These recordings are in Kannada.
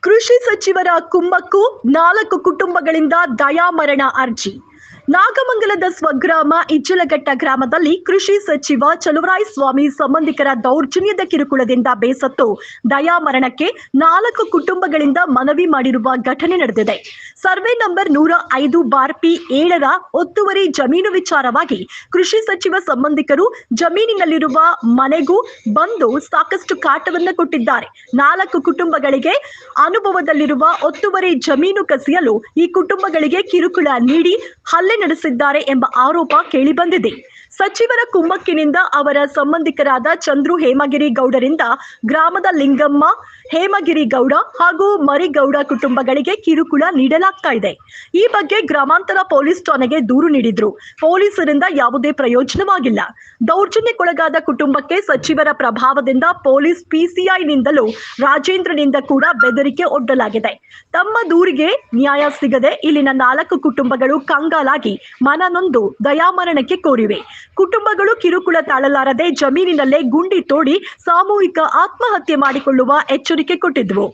ಕೃಷಿ ಸಚಿವರ ಕುಮ್ಮಕ್ಕು 4 ಕುಟುಂಬಗಳಿಂದ ದಯಾಮರಣ ಅರ್ಜಿ. ನಾಗಮಂಗಲದ ಸ್ವಗ್ರಾಮ ಇಜ್ಜಲಘಟ್ಟ ಗ್ರಾಮದಲ್ಲಿ ಕೃಷಿ ಸಚಿವ ಚಲುವರಾಯಸ್ವಾಮಿ ಸಂಬಂಧಿಕರ ದೌರ್ಜನ್ಯದ ಕಿರುಕುಳದಿಂದ ಬೇಸತ್ತು ದಯಾಮರಣಕ್ಕೆ 4 ಕುಟುಂಬಗಳಿಂದ ಮನವಿ ಮಾಡಿರುವ ಘಟನೆ ನಡೆದಿದೆ. ಸರ್ವೆ ನಂಬರ್ 105/P7 ಒತ್ತುವರಿ ಜಮೀನು ವಿಚಾರವಾಗಿ ಕೃಷಿ ಸಚಿವ ಸಂಬಂಧಿಕರು ಜಮೀನಿನಲ್ಲಿರುವ ಮನೆಗೂ ಬಂದು ಸಾಕಷ್ಟು ಕಾಟವನ್ನು ಕೊಟ್ಟಿದ್ದಾರೆ. 4 ಕುಟುಂಬಗಳಿಗೆ ಅನುಭವದಲ್ಲಿರುವ ಒತ್ತುವರಿ ಜಮೀನು ಕಸಿಯಲು ಈ ಕುಟುಂಬಗಳಿಗೆ ಕಿರುಕುಳ ನೀಡಿ ಹಲ್ಲೆ ನಡೆಸಿದ್ದಾರೆ ಎಂಬ ಆರೋಪ ಕೇಳಿಬಂದಿದೆ. ಸಚಿವರ ಕುಮ್ಮಕ್ಕಿನಿಂದ ಅವರ ಸಂಬಂಧಿಕರಾದ ಚಂದ್ರು ಹೇಮಗಿರಿ ಗೌಡರಿಂದ ಗ್ರಾಮದ ಲಿಂಗಮ್ಮ ಹೇಮಗಿರಿ ಗೌಡ ಹಾಗೂ ಮರಿಗೌಡ ಕುಟುಂಬಗಳಿಗೆ ಕಿರುಕುಳ ನೀಡಲಾಗ್ತಾ ಇದೆ. ಈ ಬಗ್ಗೆ ಗ್ರಾಮಾಂತರ ಪೊಲೀಸ್ ಠಾಣೆಗೆ ದೂರು ನೀಡಿದ್ರು. ಪೊಲೀಸರಿಂದ ಯಾವುದೇ ಪ್ರಯೋಜನವಾಗಿಲ್ಲ. ದೌರ್ಜನ್ಯಕ್ಕೊಳಗಾದ ಕುಟುಂಬಕ್ಕೆ ಸಚಿವರ ಪ್ರಭಾವದಿಂದ ಪೊಲೀಸ್ PCIನಿಂದಲೂ ರಾಜೇಂದ್ರನಿಂದ ಕೂಡ ಬೆದರಿಕೆ ಒಡ್ಡಲಾಗಿದೆ. ತಮ್ಮ ದೂರಿಗೆ ನ್ಯಾಯ ಸಿಗದೆ ಇಲ್ಲಿನ 4 ಕುಟುಂಬಗಳು ಕಂಗಾಲಾಗಿ ಮನನೊಂದು ದಯಾಮರಣಕ್ಕೆ ಕೋರಿವೆ. ಕುಟುಂಬಗಳು ಕಿರುಕುಳ ತಾಳಲಾರದೆ ಜಮೀನಿನಲ್ಲೇ ಗುಂಡಿ ತೋಡಿ ಸಾಮೂಹಿಕ ಆತ್ಮಹತ್ಯೆ ಮಾಡಿಕೊಳ್ಳುವ ಎಚ್ಚರಿಕೆ ಕೊಟ್ಟಿದ್ವು.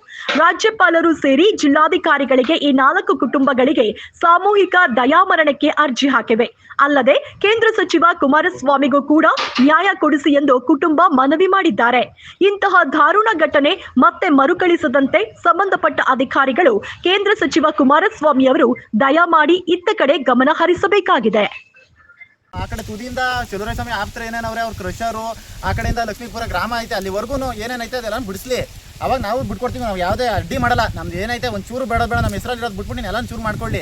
ರಾಜ್ಯಪಾಲರು ಸೇರಿ ಜಿಲ್ಲಾಧಿಕಾರಿಗಳಿಗೆ ಈ 4 ಕುಟುಂಬಗಳಿಗೆ ಸಾಮೂಹಿಕ ದಯಾಮರಣಕ್ಕೆ ಅರ್ಜಿ ಹಾಕಿವೆ. ಅಲ್ಲದೆ ಕೇಂದ್ರ ಸಚಿವ ಕುಮಾರಸ್ವಾಮಿಗೂ ಕೂಡ ನ್ಯಾಯ ಕೊಡಿಸಿ ಎಂದು ಕುಟುಂಬ ಮನವಿ ಮಾಡಿದ್ದಾರೆ. ಇಂತಹ ದಾರುಣ ಘಟನೆ ಮತ್ತೆ ಮರುಕಳಿಸದಂತೆ ಸಂಬಂಧಪಟ್ಟ ಅಧಿಕಾರಿಗಳು ಕೇಂದ್ರ ಸಚಿವ ಕುಮಾರಸ್ವಾಮಿ ಅವರು ದಯ ಮಾಡಿ ಇತ್ತ ಕಡೆ ಗಮನ ಹರಿಸಬೇಕಾಗಿದೆ. ಆ ಕಡೆ ತುದಿಯಿಂದ ಚಲುವರಾಯಸ್ವಾಮಿ ಆಪ್ತರ ಏನೇನವ್ರೆ ಅವ್ರ ಕ್ರಷರು, ಆ ಕಡೆಯಿಂದ ಲಕ್ಷ್ಮೀಪುರ ಗ್ರಾಮ ಐತೆ, ಅಲ್ಲಿವರೆಗೂ ಏನೇನೈತೆ ಅದೆಲ್ಲ ಬಿಡಿಸ್ಲಿ. ಅವಾಗ ನಾವು ಬಿಟ್ಕೊಡ್ತೀವಿ. ನಾವು ಯಾವುದೇ ಅಡ್ಡಿ ಮಾಡಲ್ಲ. ನಮ್ದು ಏನೈತೆ ಒಂದು ಚೂರು ಬೇಡ ನಮ್ಮ ಹೆಸರಲ್ಲಿ ಇರೋದು ಬಿಟ್ಬಿಟ್ಟು ಎಲ್ಲ ಚೂರು ಮಾಡ್ಕೊಳ್ಳಿ.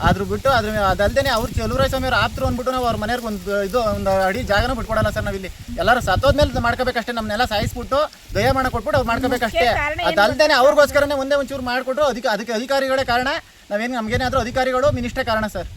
ಆದ್ರೂ ಬಿಟ್ಟು ಅದಲ್ದೇ ಅವ್ರು ಚಲುವರಾಯಸ್ವಾಮಿ ಅವ್ರು ಆಪ್ತರು ಅಂದ್ಬಿಟ್ಟು ನಾವು ಅವ್ರ ಮನೆಯವ್ರಿಗೆ ಒಂದು ಅಡಿ ಜಾಗನೂ ಬಿಟ್ಕೊಡಲ್ಲ ಸರ್. ನಾವಿಲ್ಲಿ ಎಲ್ಲರೂ ಸತ್ತೋದ್ಮೇಲೆ ಮಾಡ್ಕೋಬೇಕಷ್ಟೇ. ನಮ್ಮನ್ನೆಲ್ಲ ಸಾಯಿಸ್ಬಿಟ್ಟು ದಯಮಾನ ಕೊಟ್ಬಿಟ್ಟು ಅವ್ರು ಮಾಡ್ಕೋಬೇಕಷ್ಟೇ. ಅದಲ್ದೇ ಅವ್ರಿಗೋಸ್ಕರನೇ ಒಂದೇ ಒಂಚೂರು ಮಾಡಿಕೊಟ್ರು. ಅದಕ್ಕೆ ಅಧಿಕಾರಿಗಳೇ ಕಾರಣ. ನಮಗೇನಾದರೂ ಅಧಿಕಾರಿಗಳು ಮಿನಿಸ್ಟ್ರೇ ಕಾರಣ ಸರ್.